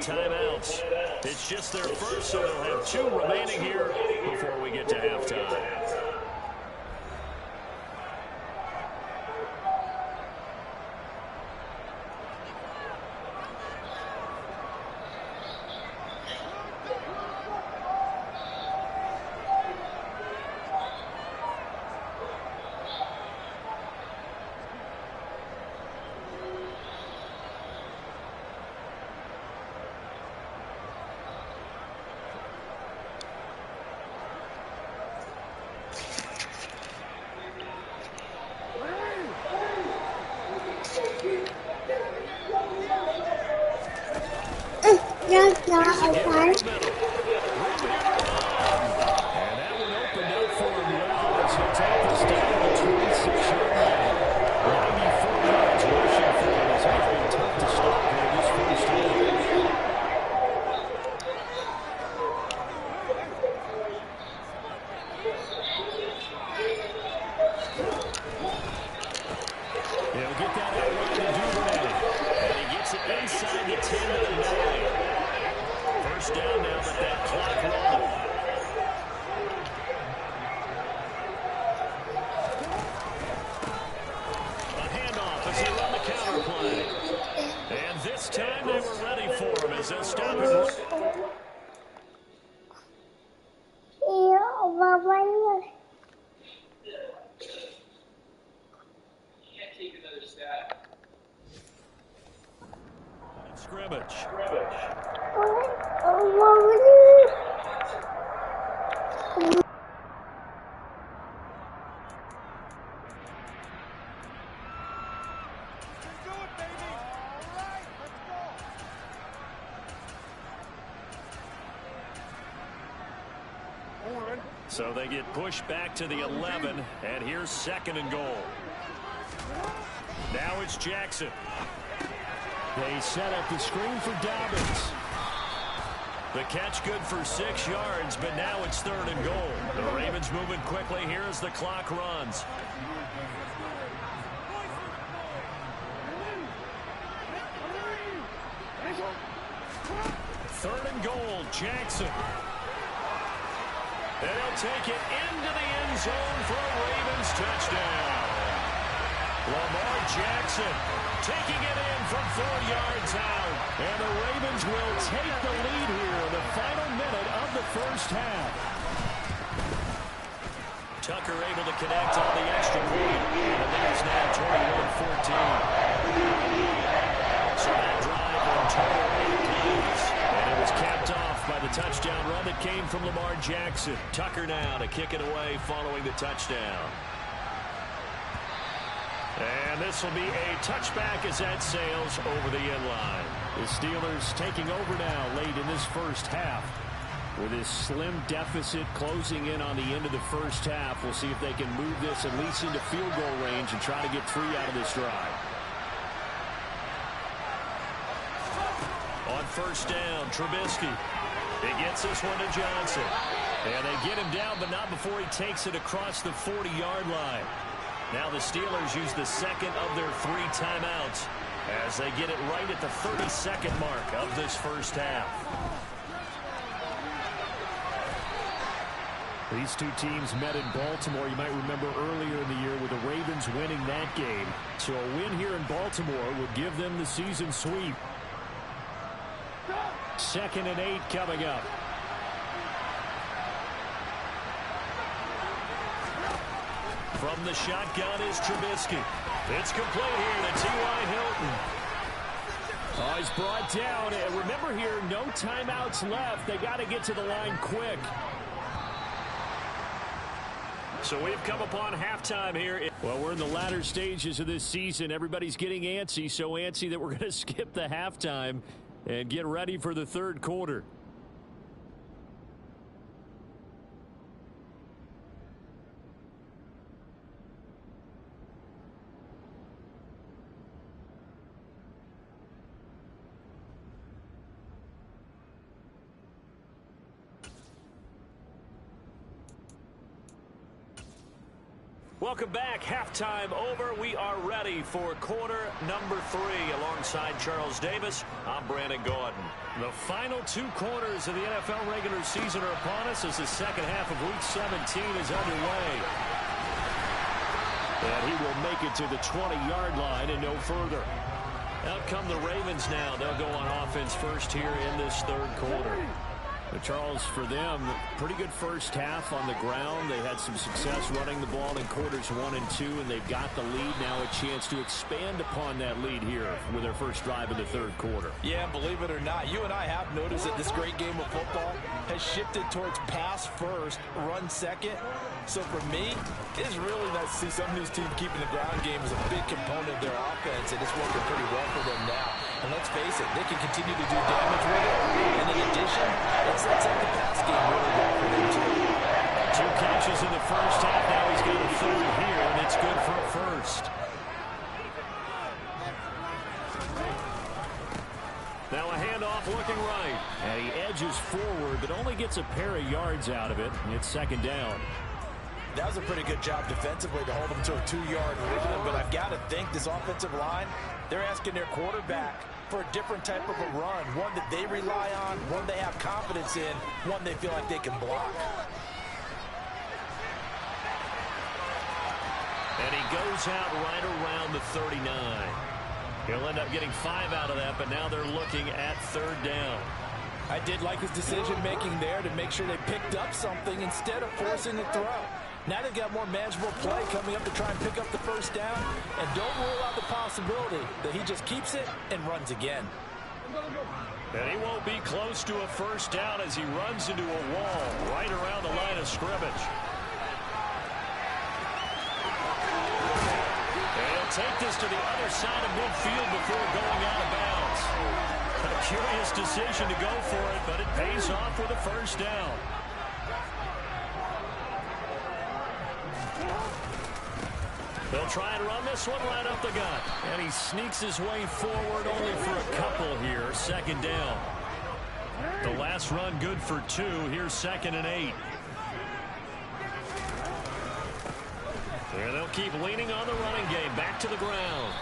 timeouts. It's just their first, so they'll have 2 remaining here before we get to halftime. That's not a fun. And that one opened up for him well as he'll take this down to the 26-yard line. 94 yards rushing for him. It's been tough to stop here this first half. He'll get that out right to Duvernay. And he gets it inside the 10 to the 9. First down now, but that clock rolling. A handoff as he run the counter play. And this time they were ready for him as they'll stop it. Scrimmage. So they get pushed back to the 11, and here's 2nd and goal. Now it's Jackson. They set up the screen for Dobbins. The catch good for 6 yards, but now it's 3rd and goal. The Ravens moving quickly here as the clock runs. Third and goal, Jackson. And he'll take it into the end zone for a Ravens touchdown. Lamar Jackson taking it in from 4 yards out. And the Ravens will take the lead here in the final minute of the first half. Tucker able to connect on the extra point. And the lead is now 21-14. So that drive in total 8 plays. And it was capped off by the touchdown run that came from Lamar Jackson. Tucker now to kick it away following the touchdown. And this will be a touchback as that sails over the end line. The Steelers taking over now late in this first half. With this slim deficit closing in on the end of the first half, we'll see if they can move this at least into field goal range and try to get 3 out of this drive. On first down, Trubisky. He gets this one to Johnson. And they get him down, but not before he takes it across the 40-yard line. Now the Steelers use the second of their 3 timeouts as they get it right at the 30-second mark of this first half. These two teams met in Baltimore, you might remember earlier in the year, with the Ravens winning that game. So a win here in Baltimore would give them the season sweep. 2nd and 8 coming up. From the shotgun is Trubisky. It's complete here to T.Y. Hilton. Oh, he's brought down. And remember here, no timeouts left. They got to get to the line quick. So we've come upon halftime here. Well, we're in the latter stages of this season. Everybody's getting antsy, so antsy that we're going to skip the halftime and get ready for the third quarter. Welcome back. Halftime over. We are ready for quarter number 3. Alongside Charles Davis, I'm Brandon Gaudin. The final 2 quarters of the NFL regular season are upon us as the second half of Week 17 is underway. And he will make it to the 20-yard line and no further. Out come the Ravens now. They'll go on offense first here in this third quarter. But Charles, for them, pretty good first half on the ground. They had some success running the ball in quarters 1 and 2, and they've got the lead now, a chance to expand upon that lead here with their first drive of the third quarter. Yeah, believe it or not, you and I have noticed that this great game of football has shifted towards pass first, run second. So for me, it's really nice to see some of these teams keeping the ground game as a big component of their offense, and it's working pretty well for them now. And let's face it, they can continue to do damage with it. And in addition, it sets up the pass game really well for them too. 2 catches in the first half. Now he's got a third here, and it's good for a first. Now a handoff looking right. And he edges forward, but only gets a pair of yards out of it. It's second down. That was a pretty good job defensively to hold them to a 2-yard run, but I've got to think this offensive line, they're asking their quarterback for a different type of a run, one that they rely on, one they have confidence in, one they feel like they can block. And he goes out right around the 39. He'll end up getting 5 out of that, but now they're looking at third down. I did like his decision-making there to make sure they picked up something instead of forcing the throw. Now they've got more manageable play coming up to try and pick up the first down. And don't rule out the possibility that he just keeps it and runs again. And he won't be close to a first down as he runs into a wall right around the line of scrimmage. And he'll take this to the other side of midfield before going out of bounds. A curious decision to go for it, but it pays off with a first down. They'll try and run this one right up the gut. And he sneaks his way forward only for a couple here. Second down. The last run good for 2. Here's 2nd and 8. And they'll keep leaning on the running game. Back to the ground.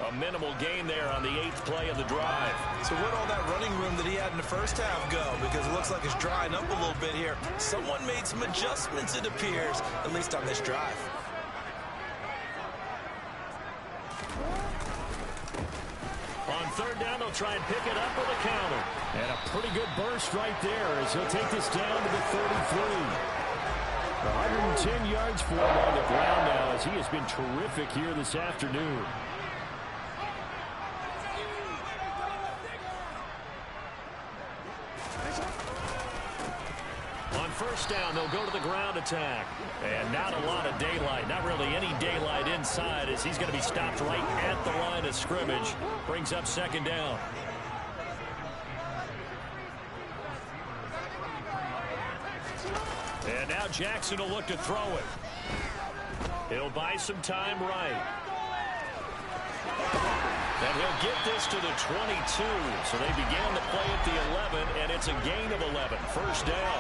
A minimal gain there on the 8th play of the drive. So where'd all that running room that he had in the first half go? Because it looks like it's drying up a little bit here. Someone made some adjustments, it appears, at least on this drive. On third down, they'll try and pick it up with a counter. And a pretty good burst right there as he'll take this down to the 33. 110 yards for him on the ground now as he has been terrific here this afternoon. On first down, they'll go to the ground attack. And not a lot of daylight, not really any daylight inside as he's going to be stopped right at the line of scrimmage. Brings up second down. And now Jackson will look to throw it. He'll buy some time right. And he'll get this to the 22. So they began the play at the 11, and it's a gain of 11. First down.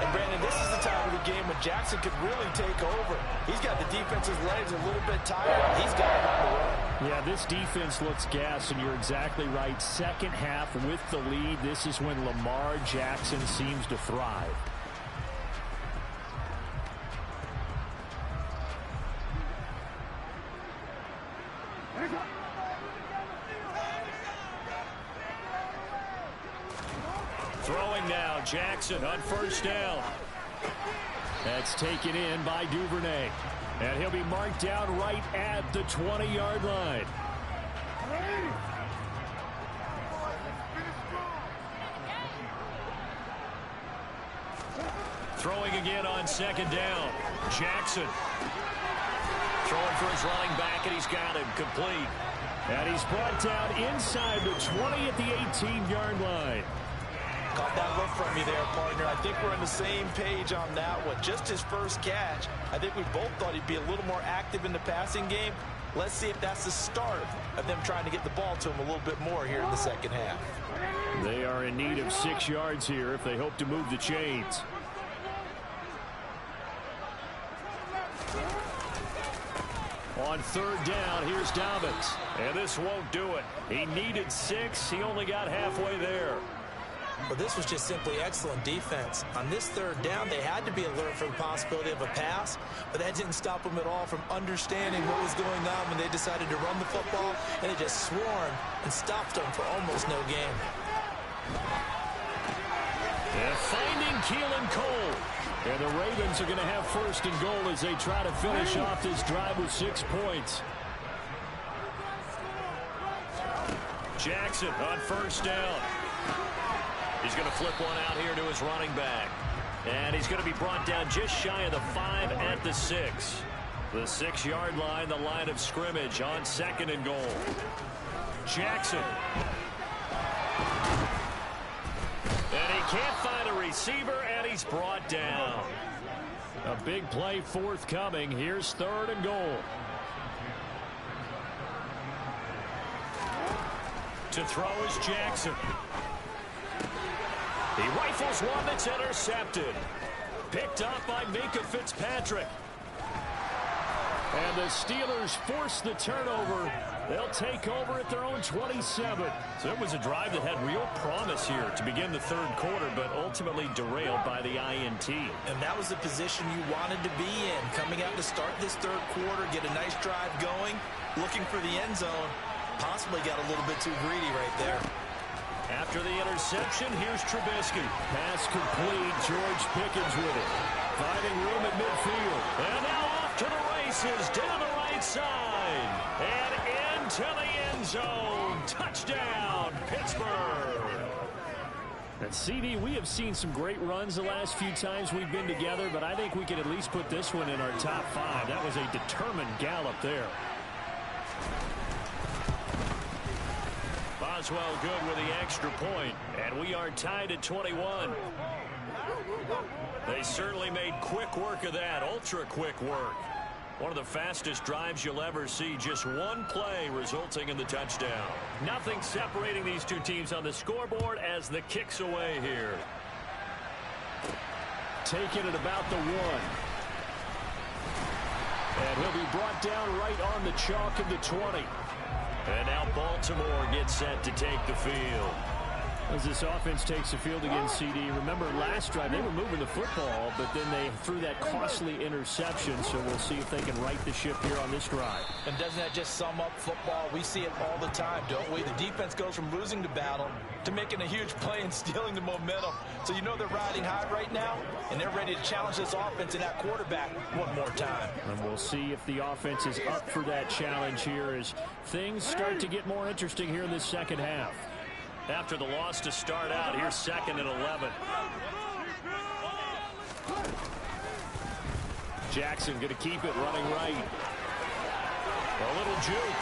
And Brandon, this is the time of the game when Jackson could really take over. He's got the defense's legs a little bit tired. He's got it on the run. Yeah, this defense looks gassed, and you're exactly right. Second half with the lead, this is when Lamar Jackson seems to thrive. Throwing now, Jackson on first down. That's taken in by Duvernay. And he'll be marked down right at the 20-yard line. Throwing again on second down. Jackson. Throwing for his running back, and he's got him complete. And he's brought down inside the 20 at the 18-yard line. Caught that look from you there, partner. I think we're on the same page on that one. Just his first catch. I think we both thought he'd be a little more active in the passing game. Let's see if that's the start of them trying to get the ball to him a little bit more here in the second half. They are in need of 6 yards here if they hope to move the chains. On third down, here's Dobbins. And this won't do it. He needed 6. He only got halfway there. Well, this was just simply excellent defense. On this third down, they had to be alert for the possibility of a pass, but that didn't stop them at all from understanding what was going on when they decided to run the football, and they just swarmed and stopped them for almost no gain. And finding Keelan Cole. And the Ravens are going to have first and goal as they try to finish off this drive with 6 points. Jackson on first down. He's going to flip one out here to his running back. And he's going to be brought down just shy of the 5 at the 6. The 6-yard line, the line of scrimmage on second and goal. Jackson. And he can't find a receiver, and he's brought down. A big play forthcoming. Here's third and goal. To throw is Jackson. He rifles one that's intercepted. Picked up by Minkah Fitzpatrick. And the Steelers force the turnover. They'll take over at their own 27. So it was a drive that had real promise here to begin the third quarter, but ultimately derailed by the INT. And that was the position you wanted to be in. Coming out to start this third quarter, get a nice drive going, looking for the end zone. Possibly got a little bit too greedy right there. After the interception, here's Trubisky. Pass complete. George Pickens with it. Finding room at midfield. And now off to the races down the right side. And into the end zone. Touchdown, Pittsburgh. And CD, we have seen some great runs the last few times we've been together, but I think we can at least put this one in our top 5. That was a determined gallop there. Boswell good with the extra point, and we are tied at 21. They certainly made quick work of that, ultra quick work. One of the fastest drives you'll ever see, just one play resulting in the touchdown. Nothing separating these two teams on the scoreboard as the kick's away here. Taking it about the 1. And he'll be brought down right on the chalk of the 20. And now Baltimore gets set to take the field. As this offense takes the field against CD, remember last drive they were moving the football, but then they threw that costly interception, so we'll see if they can right the ship here on this drive. And doesn't that just sum up football? We see it all the time, don't we? The defense goes from losing the battle to making a huge play and stealing the momentum. So you know they're riding high right now, and they're ready to challenge this offense and that quarterback one more time. And we'll see if the offense is up for that challenge here as things start to get more interesting here in this second half. After the loss to start out, here's second and 11. Jackson going to keep it running right. A little juke.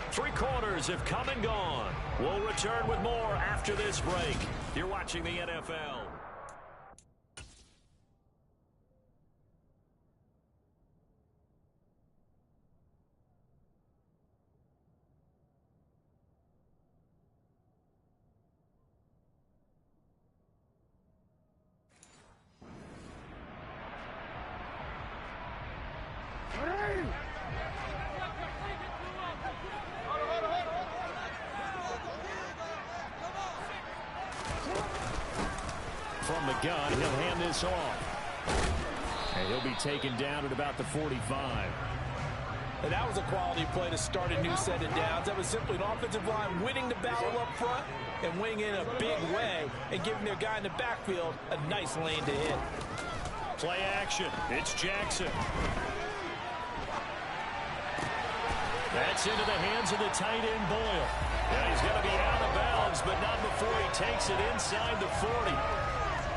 Three quarters have come and gone. We'll return with more after this break. You're watching the NFL. From the gun, he'll hand this off. And he'll be taken down at about the 45. And that was a quality play to start a new set of downs. That was simply an offensive line winning the battle up front and winning in a big way and giving their guy in the backfield a nice lane to hit. Play action. It's Jackson. That's into the hands of the tight end, Boyle. And he's going to be out of bounds, but not before he takes it inside the 40.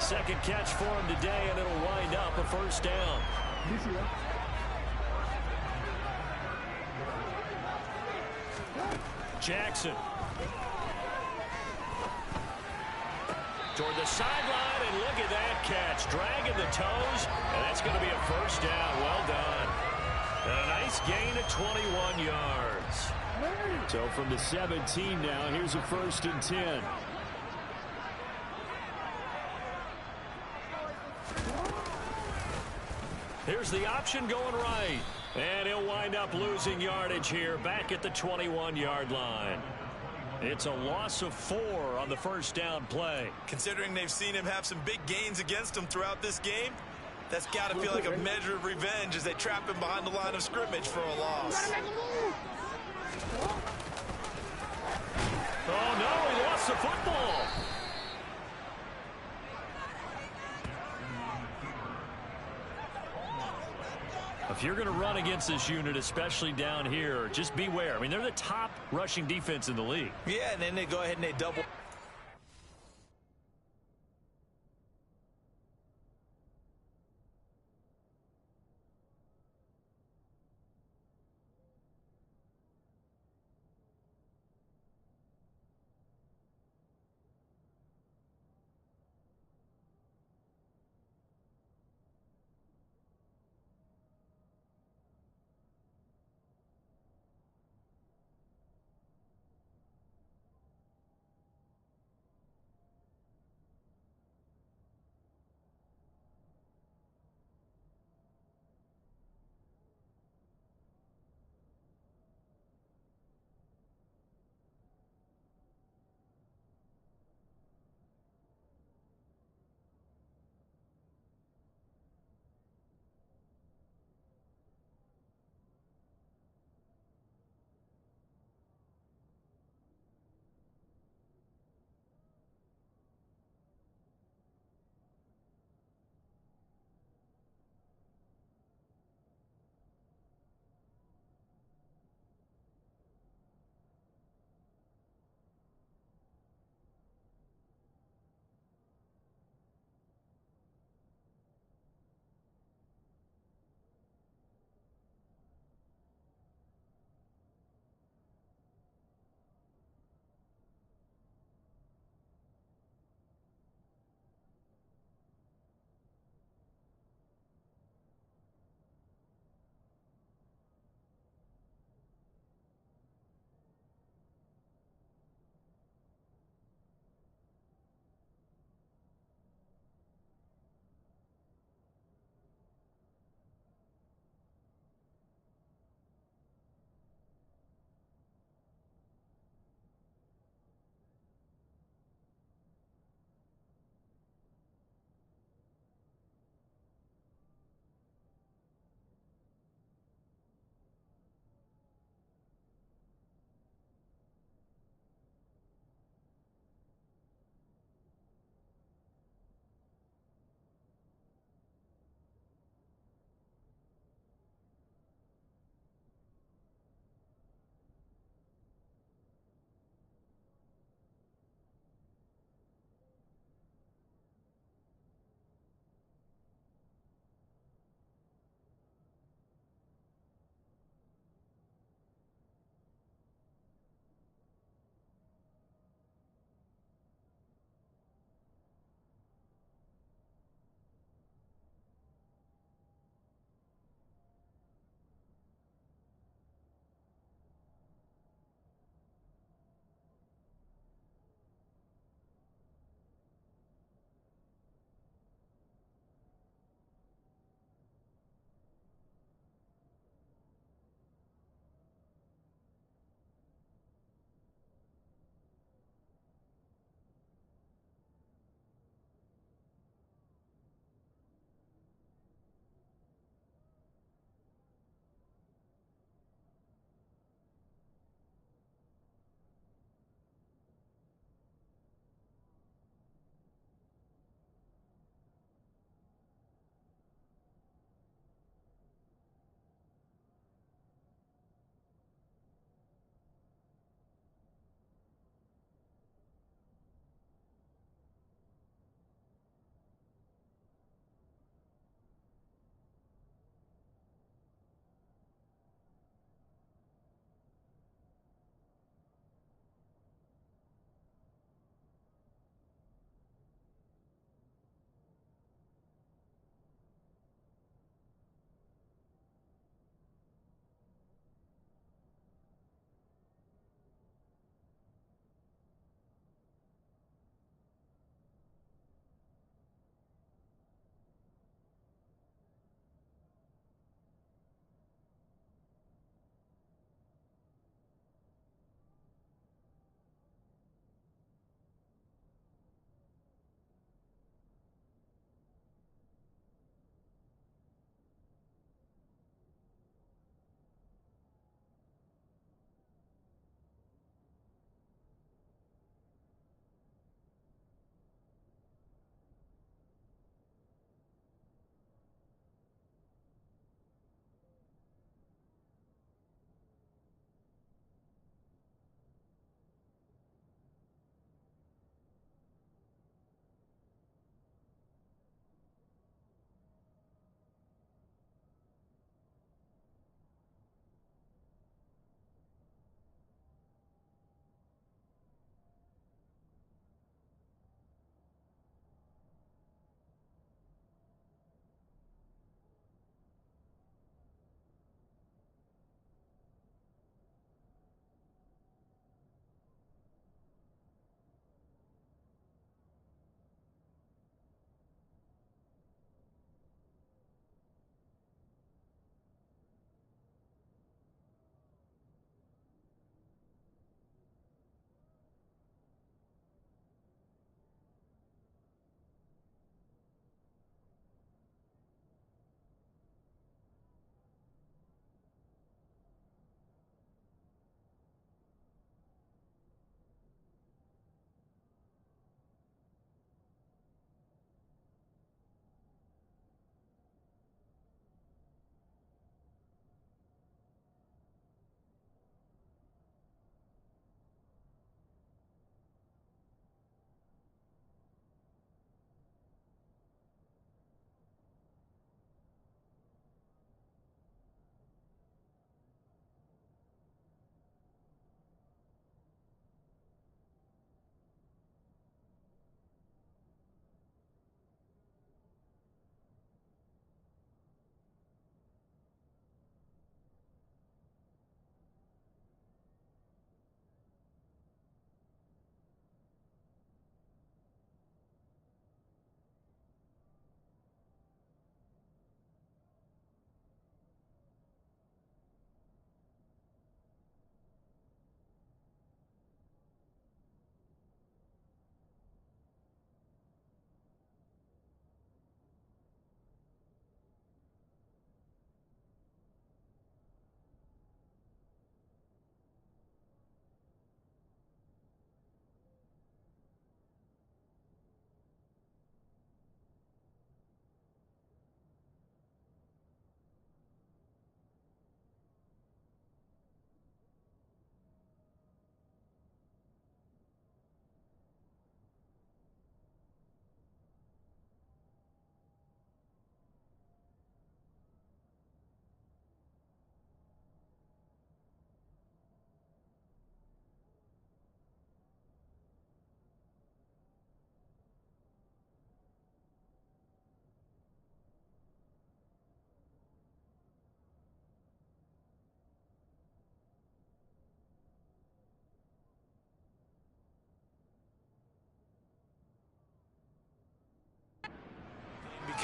Second catch for him today, and it'll wind up a first down. Jackson. Toward the sideline, and look at that catch. Dragging the toes, and that's going to be a first down. Well done. And a nice gain of 21 yards. So from the 17 now, here's a 1st and 10. Here's the option going right. And he'll wind up losing yardage here back at the 21-yard line. It's a loss of 4 on the first down play. Considering they've seen him have some big gains against them throughout this game, that's got to feel like a measure of revenge as they trap him behind the line of scrimmage for a loss. Oh, no, he lost the football. If you're going to run against this unit, especially down here, just beware. I mean, they're the top rushing defense in the league. Yeah, and then they go ahead and they double.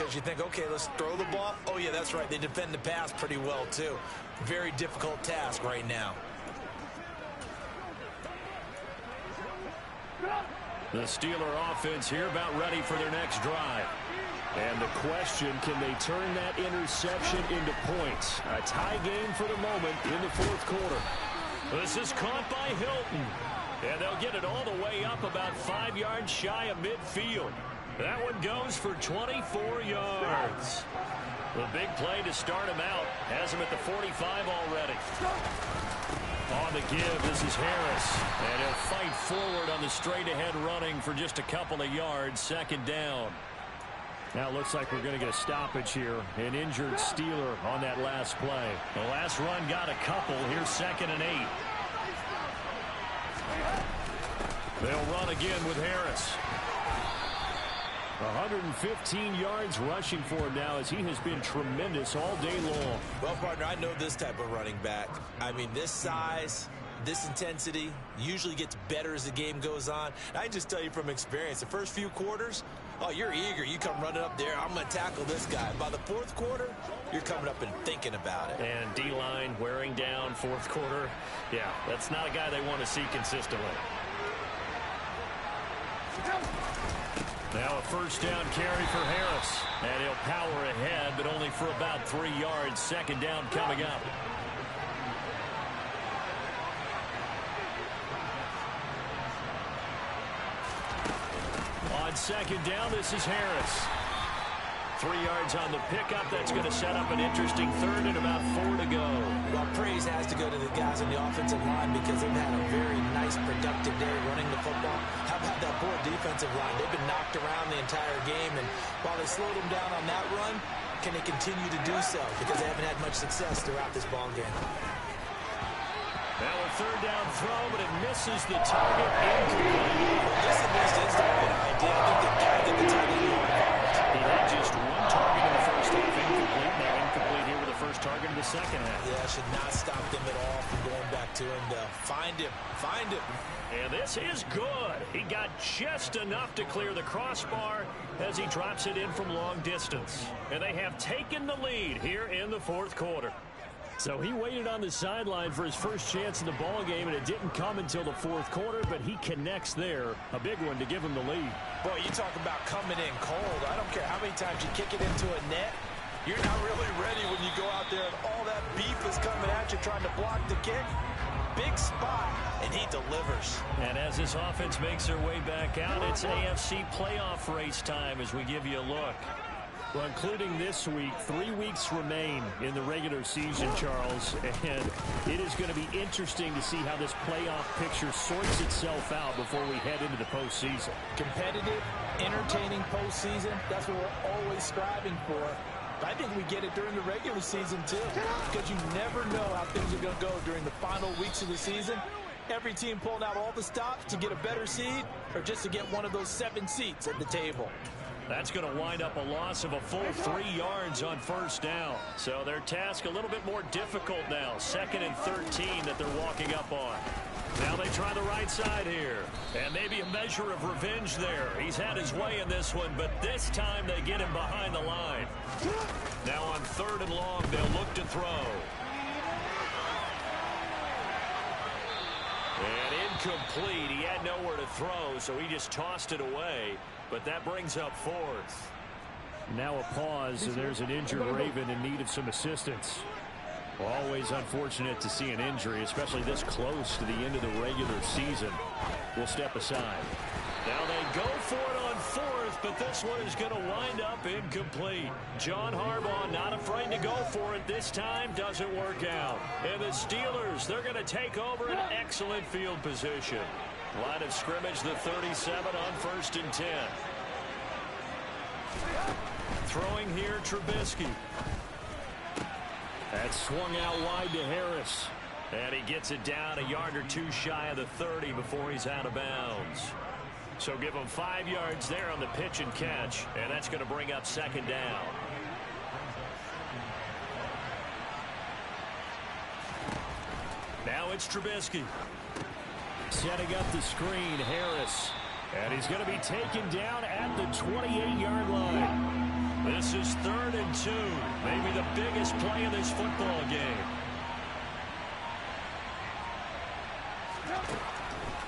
because you think, okay, let's throw the ball. Oh, yeah, that's right. They defend the pass pretty well, too. Very difficult task right now. The Steeler offense here about ready for their next drive. And the question, can they turn that interception into points? A tie game for the moment in the fourth quarter. This is caught by Hilton. And they'll get it all the way up about 5 yards shy of midfield. That one goes for 24 yards. The big play to start him out has him at the 45 already. On the give, this is Harris. And he'll fight forward on the straight-ahead running for just a couple of yards, second down. Now it looks like we're going to get a stoppage here. An injured Steeler on that last play. The last run got a couple. Here's 2nd and 8. They'll run again with Harris. 115 yards rushing for him now as he has been tremendous all day long. Well, partner, I know this type of running back. I mean, this size, this intensity usually gets better as the game goes on. I just tell you from experience, the first few quarters, oh, you're eager. You come running up there. I'm going to tackle this guy. By the fourth quarter, you're coming up and thinking about it. And D-line wearing down fourth quarter. Yeah, that's not a guy they want to see consistently. Now a first down carry for Harris. And he'll power ahead, but only for about 3 yards. Second down coming up. On second down, this is Harris. 3 yards on the pickup. That's going to set up an interesting third and about 4 to go. Well, praise has to go to the guys on the offensive line because they've had a very nice, productive day running the football. How about that poor defensive line? They've been knocked around the entire game, and while they slowed them down on that run, can they continue to do so? Because they haven't had much success throughout this ball game. Now a third down throw, but it misses the target. Incomplete. This at least is the right idea. I think they got to get the target involved. He had just 1 target in the first half, incomplete. Now incomplete here with the first target in the second half. Yeah, should not stop them at all from going back to him to find him. Find him. And this is good. He got just enough to clear the crossbar as he drops it in from long distance. And they have taken the lead here in the fourth quarter. So he waited on the sideline for his first chance in the ball game, and it didn't come until the fourth quarter, but he connects there. A big one to give him the lead. Boy, you talk about coming in cold. I don't care how many times you kick it into a net. You're not really ready when you go out there and all that beef is coming at you trying to block the kick. Big spot, and he delivers. And as this offense makes their way back out, it's AFC playoff race time as we give you a look. Well, including this week, 3 weeks remain in the regular season, Charles, and it is going to be interesting to see how this playoff picture sorts itself out before we head into the postseason. Competitive, entertaining postseason, that's what we're always striving for. I think we get it during the regular season, too, because you never know how things are going to go during the final weeks of the season. Every team pulling out all the stops to get a better seed or just to get one of those 7 seats at the table. That's going to wind up a loss of a full 3 yards on first down. So their task a little bit more difficult now. 2nd and 13 that they're walking up on. Now they try the right side here. And maybe a measure of revenge there. He's had his way in this one, but this time they get him behind the line. Now on 3rd and long, they'll look to throw. And incomplete. He had nowhere to throw, so he just tossed it away. But that brings up 4th. Now a pause, and there's an injured Raven in need of some assistance. Always unfortunate to see an injury, especially this close to the end of the regular season. We'll step aside. Now they go for it on 4th, but this one is going to wind up incomplete. John Harbaugh not afraid to go for it this time. Doesn't work out. And the Steelers, they're going to take over an excellent field position. Line of scrimmage, the 37 on 1st and 10. Throwing here, Trubisky. That's swung out wide to Harris. And he gets it down a yard or 2 shy of the 30 before he's out of bounds. So give him 5 yards there on the pitch and catch. And that's going to bring up 2nd down. Now it's Trubisky. Setting up the screen, Harris. And he's going to be taken down at the 28-yard line. This is 3rd and 2. Maybe the biggest play of this football game.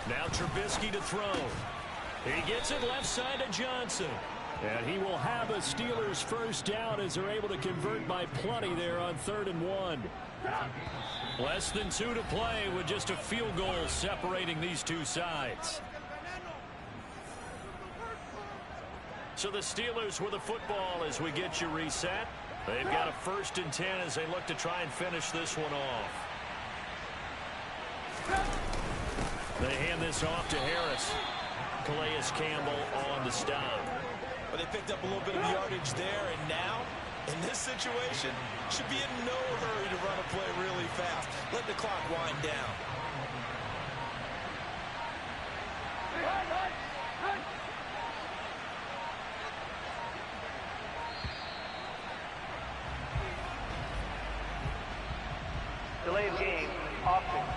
Now Trubisky to throw. He gets it left side to Johnson. And he will have a Steelers first down as they're able to convert by plenty there on 3rd and 1. Less than 2 to play with just a field goal separating these two sides. So the Steelers with the football as we get you reset. They've got a 1st and 10 as they look to try and finish this one off. They hand this off to Harris. Calais Campbell on the stop. But they picked up a little bit of yardage there, and now, in this situation, should be in no hurry to run a play really fast. Let the clock wind down. Delay of game, offense.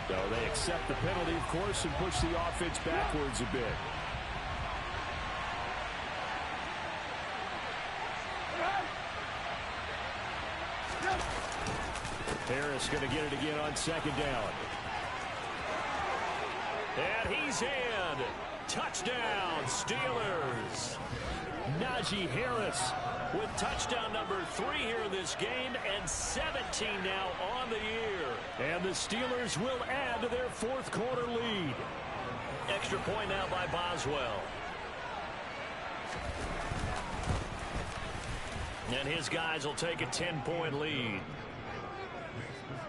So they accept the penalty, of course, and push the offense backwards a bit. Harris going to get it again on 2nd down. And he's in. Touchdown, Steelers. Najee Harris with touchdown number 3 here in this game, and 17 now on the year. And the Steelers will add to their 4th quarter lead. Extra point now by Boswell. And his guys will take a 10-point lead.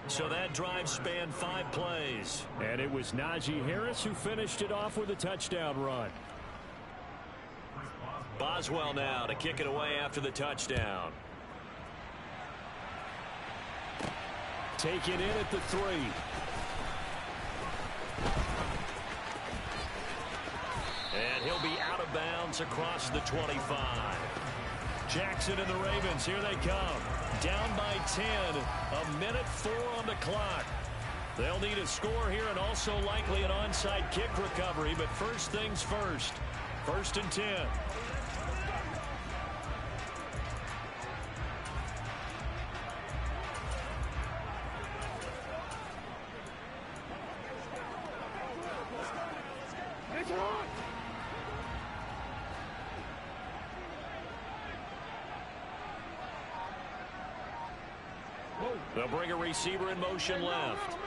So that drive spanned 5 plays. And it was Najee Harris who finished it off with a touchdown run. Boswell now to kick it away after the touchdown. Taken in at the 3. And he'll be out of bounds across the 25. Jackson and the Ravens, here they come. Down by 10. 1:04 on the clock. They'll need a score here and also likely an onside kick recovery, but first things first. 1st and 10. They'll bring a receiver in motion left.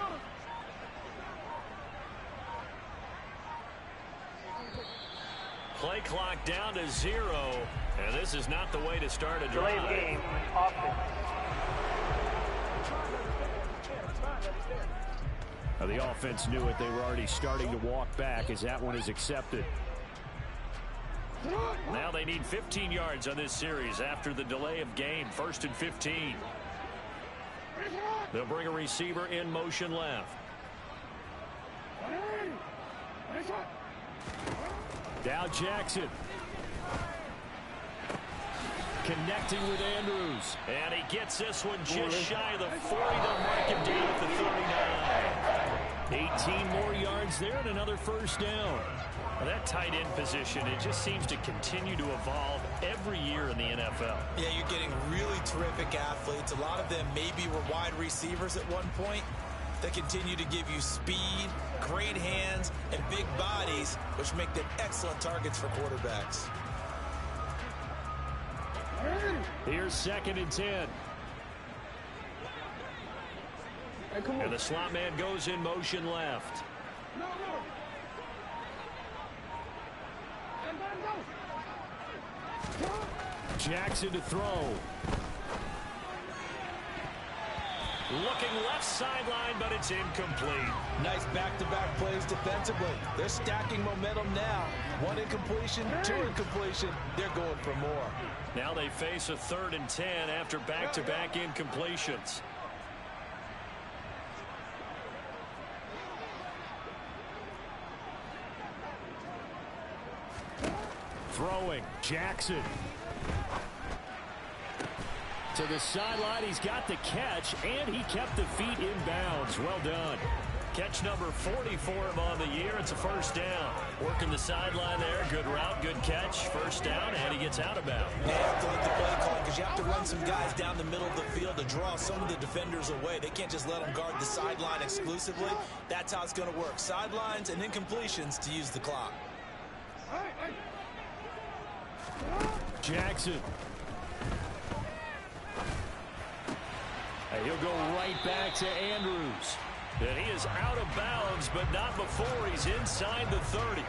Play clock down to 0, and this is not the way to start a drive. Delay of game, offense. Now the offense knew it. They were already starting to walk back as that one is accepted. Now they need 15 yards on this series after the delay of game. 1st and 15. They'll bring a receiver in motion left. Dow Jackson. Connecting with Andrews. And he gets this one just shy of the 40. They'll mark him down at the 39. 18 more yards there and another first down. Well, that tight end position, it just seems to continue to evolve every year in the NFL. Yeah, you're getting really terrific athletes. A lot of them maybe were wide receivers at one point. They continue to give you speed, great hands, and big bodies, which make them excellent targets for quarterbacks. Here's 2nd and 10. And the slot man goes in motion left. Jackson to throw. Looking left sideline, but it's incomplete. Nice back-to-back plays defensively. They're stacking momentum now. 1 incompletion, 2 incompletion. They're going for more. Now they face a 3rd and 10 after back-to-back incompletions. Throwing, Jackson. To the sideline, he's got the catch, and he kept the feet in bounds. Well done. Catch number 40 for him on the year. It's a first down. Working the sideline there. Good route, good catch. First down, and he gets out of bounds. They have to look the play call because you have to run some guys down the middle of the field to draw some of the defenders away. They can't just let them guard the sideline exclusively. That's how it's going to work. Sidelines and incompletions to use the clock. Jackson. And he'll go right back to Andrews. And he is out of bounds, but not before he's inside the 30.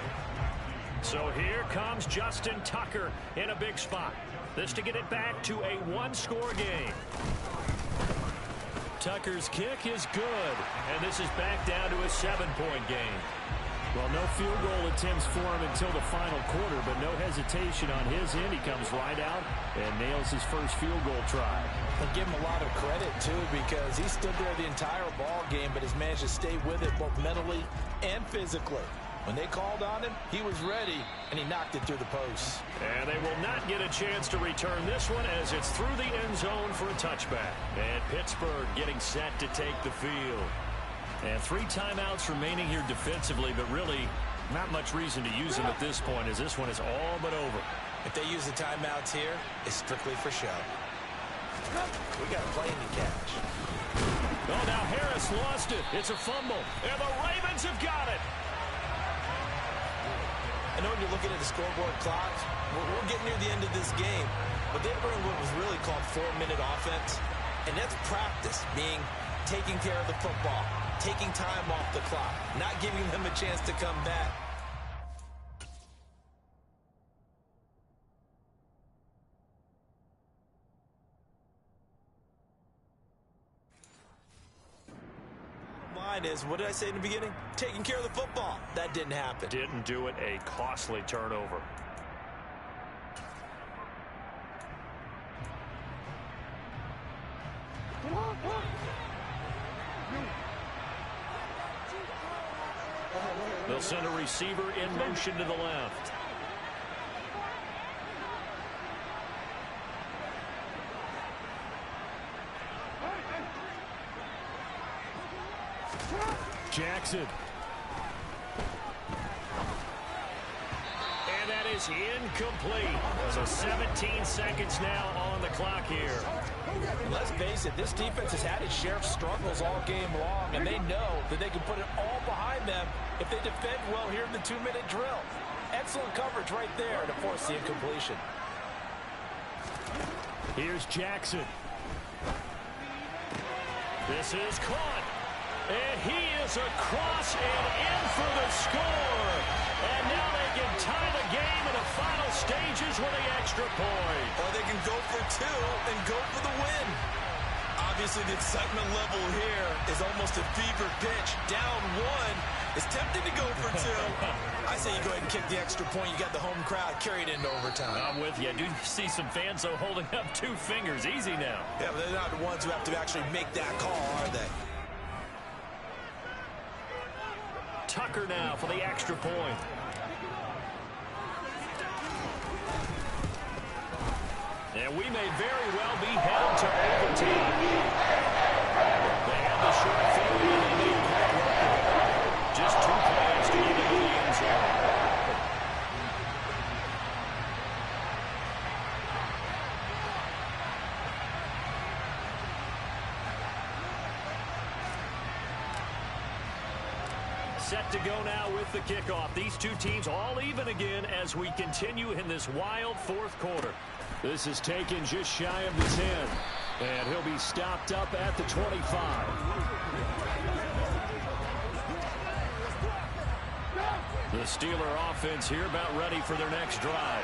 So here comes Justin Tucker in a big spot. This to get it back to a one-score game. Tucker's kick is good, and this is back down to a 7-point game. Well, no field goal attempts for him until the final quarter, but no hesitation on his end. He comes right out and nails his first field goal try. I give him a lot of credit, too, because he stood there the entire ball game, but has managed to stay with it both mentally and physically. When they called on him, he was ready, and he knocked it through the posts. And they will not get a chance to return this one as it's through the end zone for a touchback. And Pittsburgh getting set to take the field. And 3 timeouts remaining here defensively, but really not much reason to use them at this point as this one is all but over. If they use the timeouts here, it's strictly for show. We got a play in the catch. Oh, now Harris lost it. It's a fumble. And the Ravens have got it. I know when you're looking at the scoreboard clock, we're getting near the end of this game, but they bring what was really called 4-minute offense, and that's practice, being taking care of the football, taking time off the clock, not giving them a chance to come back. Line is, what did I say in the beginning? Taking care of the football. That didn't happen. Didn't do it. A costly turnover. They'll send a receiver in motion to the left. Jackson. And that is incomplete. So 17 seconds now on the clock here. Let's face it, this defense has had its share of struggles all game long, and they know that they can put it all behind them if they defend well here in the 2-minute drill. Excellent coverage right there to force the incompletion. Here's Jackson. This is caught. And he is across and in for the score. And now they can tie the game in the final stages with the extra point. Or they can go for 2 and go for the win. Obviously, the excitement level here is almost a fever pitch. Down 1 is tempted to go for 2. I say you go ahead and kick the extra point. You got the home crowd carried into overtime. I'm with you. I do see some fans, though, holding up 2 fingers. Easy now. Yeah, but they're not the ones who have to actually make that call, are they? Tucker now for the extra point. And we may very well be headed to overtime. They had the short field and they made quick work of it. Just 2 plays to get into the end zone. Set to go now with the kickoff. These 2 teams all even again as we continue in this wild 4th quarter. This is taken just shy of the 10. And he'll be stopped up at the 25. The Steeler offense here about ready for their next drive.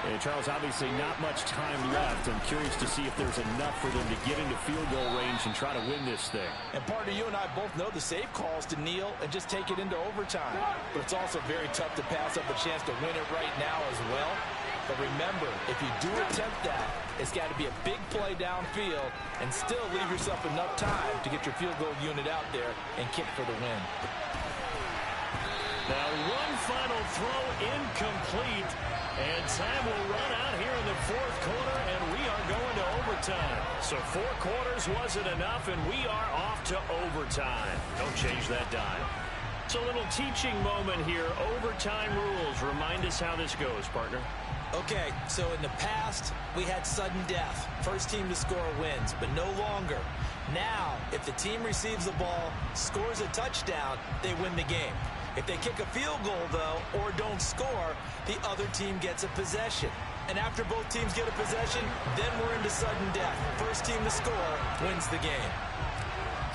And Charles, obviously not much time left. I'm curious to see if there's enough for them to get into field goal range and try to win this thing. And partner, you and I both know the safe calls to kneel and just take it into overtime. But it's also very tough to pass up a chance to win it right now as well. But remember, if you do attempt that, it's got to be a big play downfield and still leave yourself enough time to get your field goal unit out there and kick for the win. Now one final throw incomplete. And time will run out here in the fourth quarter, and we are going to overtime. So 4 quarters wasn't enough, and we are off to overtime. Don't change that dime. It's a little teaching moment here. Overtime rules. Remind us how this goes, partner. Okay, so in the past, we had sudden death. First team to score wins, but no longer. Now, if the team receives the ball, scores a touchdown, they win the game. If they kick a field goal, though, or don't score, the other team gets a possession. And after both teams get a possession, then we're into sudden death. First team to score wins the game.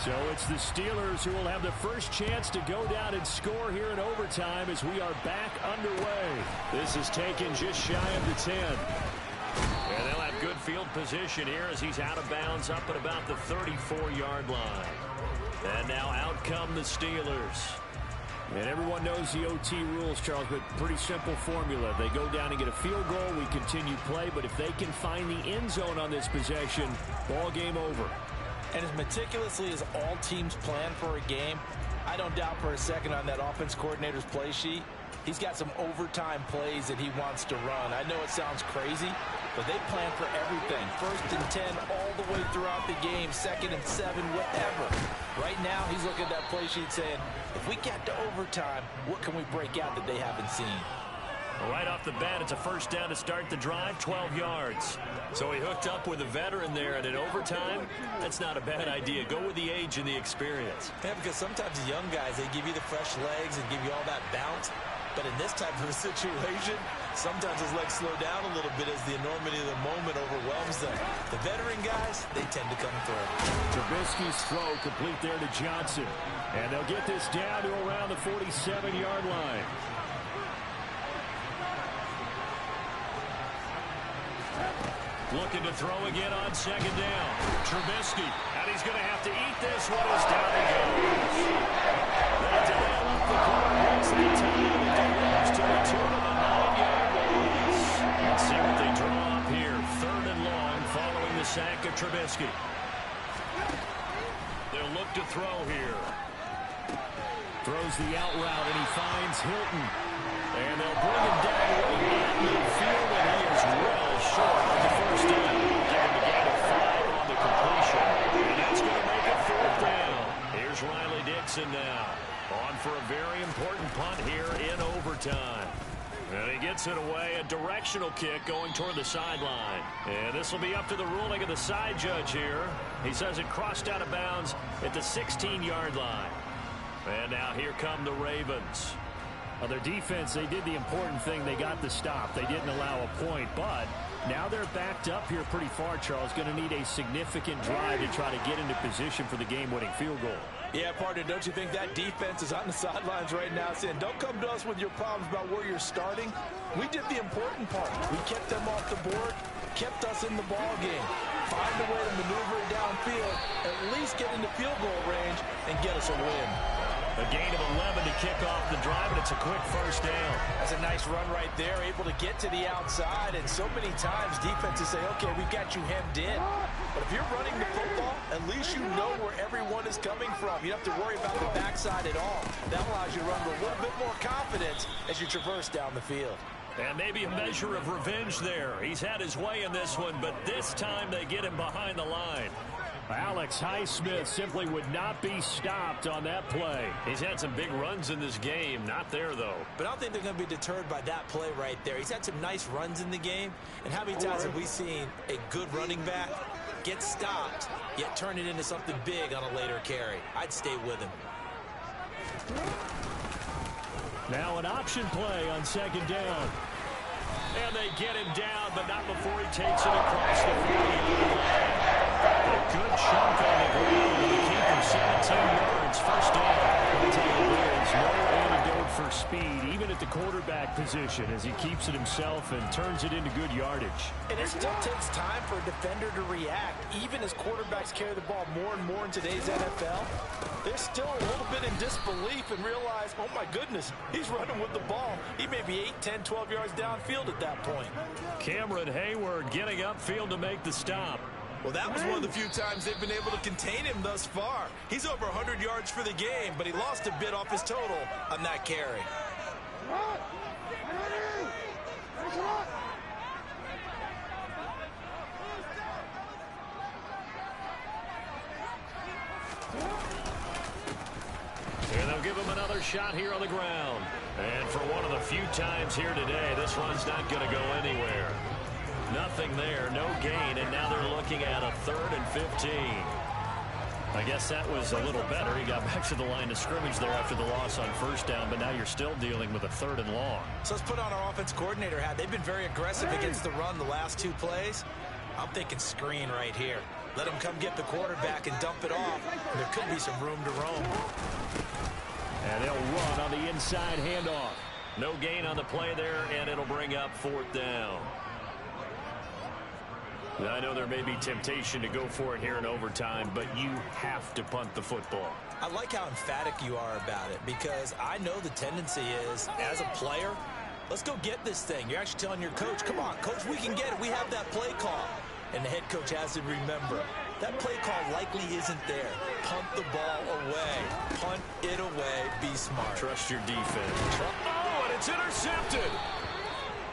So it's the Steelers who will have the first chance to go down and score here in overtime as we are back underway. This is taken just shy of the 10. And they'll have good field position here as he's out of bounds up at about the 34-yard line. And now out come the Steelers. And everyone knows the OT rules, Charles, but pretty simple formula. They go down and get a field goal, we continue play, but if they can find the end zone on this possession, ball game over. And as meticulously as all teams plan for a game, I don't doubt for a second on that offense coordinator's play sheet, he's got some overtime plays that he wants to run. I know it sounds crazy, but they plan for everything. 1st and 10 all the way throughout the game, 2nd and 7, whatever. Right now, he's looking at that play sheet saying, if we get to overtime, what can we break out that they haven't seen? Right off the bat, it's a first down to start the drive, 12 yards. So he hooked up with a veteran there, and in overtime, that's not a bad idea. Go with the age and the experience. Yeah, because sometimes the young guys, they give you the fresh legs and give you all that bounce. But in this type of a situation, sometimes his legs slow down a little bit as the enormity of the moment overwhelms them. The veteran guys, they tend to come through. Trubisky's throw complete there to Johnson. And they'll get this down to around the 47-yard line. Looking to throw again on 2nd down. Trubisky, and he's going to have to eat this one as down he goes. They dial up the clock, race the time, and delivers to the tune of a 9-yard loss. Let's see what they draw up here. 3rd and long following the sack of Trubisky. They'll look to throw here. Throws the out route, and he finds Hilton. And they'll bring him down way down midfield, and he is well short of the first down. Give him a gain of 5 on the completion. And that's going to make it 4th down. Here's Riley Dixon now. On for a very important punt here in overtime. And he gets it away, a directional kick going toward the sideline. And this will be up to the ruling of the side judge here. He says it crossed out of bounds at the 16-yard line. And now here come the Ravens. On their defense, they did the important thing. They got the stop. They didn't allow a point, but now they're backed up here pretty far, Charles. Going to need a significant drive to try to get into position for the game-winning field goal. Yeah, partner, don't you think that defense is on the sidelines right now saying, don't come to us with your problems about where you're starting. We did the important part. We kept them off the board, kept us in the ball game. Find a way to maneuver it downfield, at least get into field goal range, and get us a win. A gain of 11 to kick off the drive, and it's a quick first down. That's a nice run right there, able to get to the outside. And so many times defenses say, okay, we've got you hemmed in. But if you're running the football, at least you know where everyone is coming from. You don't have to worry about the backside at all. That allows you to run with a little bit more confidence as you traverse down the field. And maybe a measure of revenge there. He's had his way in this one, but this time they get him behind the line. Alex Highsmith simply would not be stopped on that play. He's had some big runs in this game. Not there, though. But I don't think they're going to be deterred by that play right there. He's had some nice runs in the game. And how many times have we seen a good running back get stopped, yet turn it into something big on a later carry? I'd stay with him. Now an option play on 2nd down. And they get him down, but not before he takes it across the 40-yard line. A good chunk on the ground to keep him 17 yards. First down. I'll tell you, there's no antidote for speed, even at the quarterback position, as he keeps it himself and turns it into good yardage. And it still takes time for a defender to react, even as quarterbacks carry the ball more and more in today's NFL. They're still a little bit in disbelief and realize, oh my goodness, he's running with the ball. He may be 8, 10, 12 yards downfield at that point. Cameron Hayward getting upfield to make the stop. Well, that was one of the few times they've been able to contain him thus far. He's over 100 yards for the game, but he lost a bit off his total on that carry. give him another shot here on the ground. And for one of the few times here today, this run's not going to go anywhere. Nothing there, no gain, and now they're looking at a 3rd and 15. I guess that was a little better. He got back to the line of scrimmage there after the loss on 1st down, but now you're still dealing with a 3rd and long. So let's put on our offense coordinator hat. They've been very aggressive against the run the last 2 plays. I'm thinking screen right here. Let him come get the quarterback and dump it off. And there could be some room to roam. And they'll run on the inside handoff. No gain on the play there, and it'll bring up 4th down. I know there may be temptation to go for it here in overtime, but you have to punt the football. I like how emphatic you are about it, because I know the tendency is, as a player, let's go get this thing. You're actually telling your coach, come on, coach, we can get it. We have that play call. And the head coach has to remember, that play call likely isn't there. Punt the ball away. Punt it away. Be smart. Trust your defense. Oh, and it's intercepted.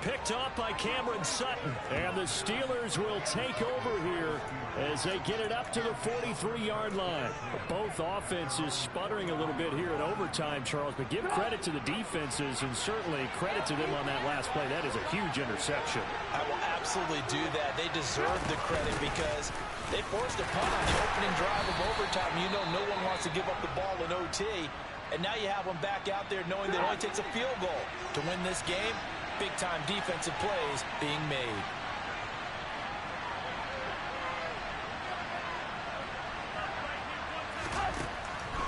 Picked off by Cameron Sutton. And the Steelers will take over here as they get it up to the 43-yard line. Both offenses sputtering a little bit here in overtime, Charles, but give credit to the defenses and certainly credit to them on that last play. That is a huge interception. I will absolutely do that. They deserve the credit because they forced a punt on the opening drive of overtime. You know no one wants to give up the ball in OT. And now you have them back out there knowing that it only takes a field goal to win this game. Big-time defensive plays being made.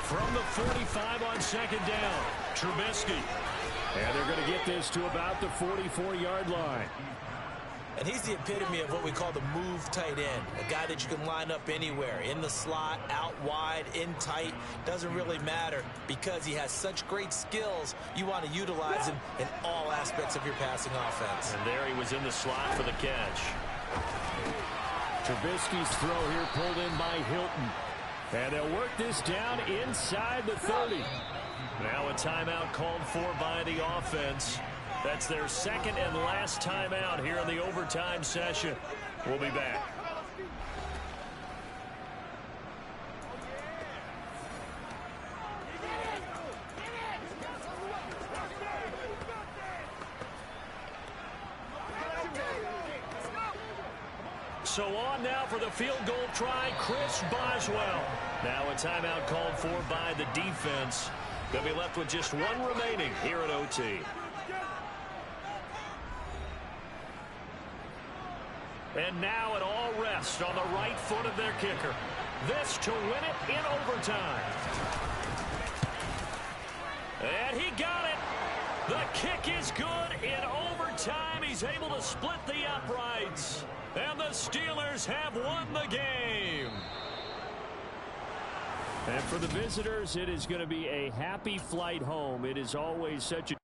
From the 45 on 2nd down, Trubisky. And they're going to get this to about the 44-yard line. And he's the epitome of what we call the move tight end. A guy that you can line up anywhere. In the slot, out wide, in tight. Doesn't really matter because he has such great skills. You want to utilize him in all aspects of your passing offense. And there he was in the slot for the catch. Trubisky's throw here pulled in by Hilton. And they'll work this down inside the 30. Now a timeout called for by the offense. That's their 2nd and last timeout here in the overtime session. We'll be back. So on now for the field goal try, Chris Boswell. Now a timeout called for by the defense. They'll be left with just 1 remaining here at OT. And now it all rests on the right foot of their kicker. This to win it in overtime. And he got it. The kick is good in overtime. He's able to split the uprights. And the Steelers have won the game. And for the visitors, it is going to be a happy flight home. It is always such a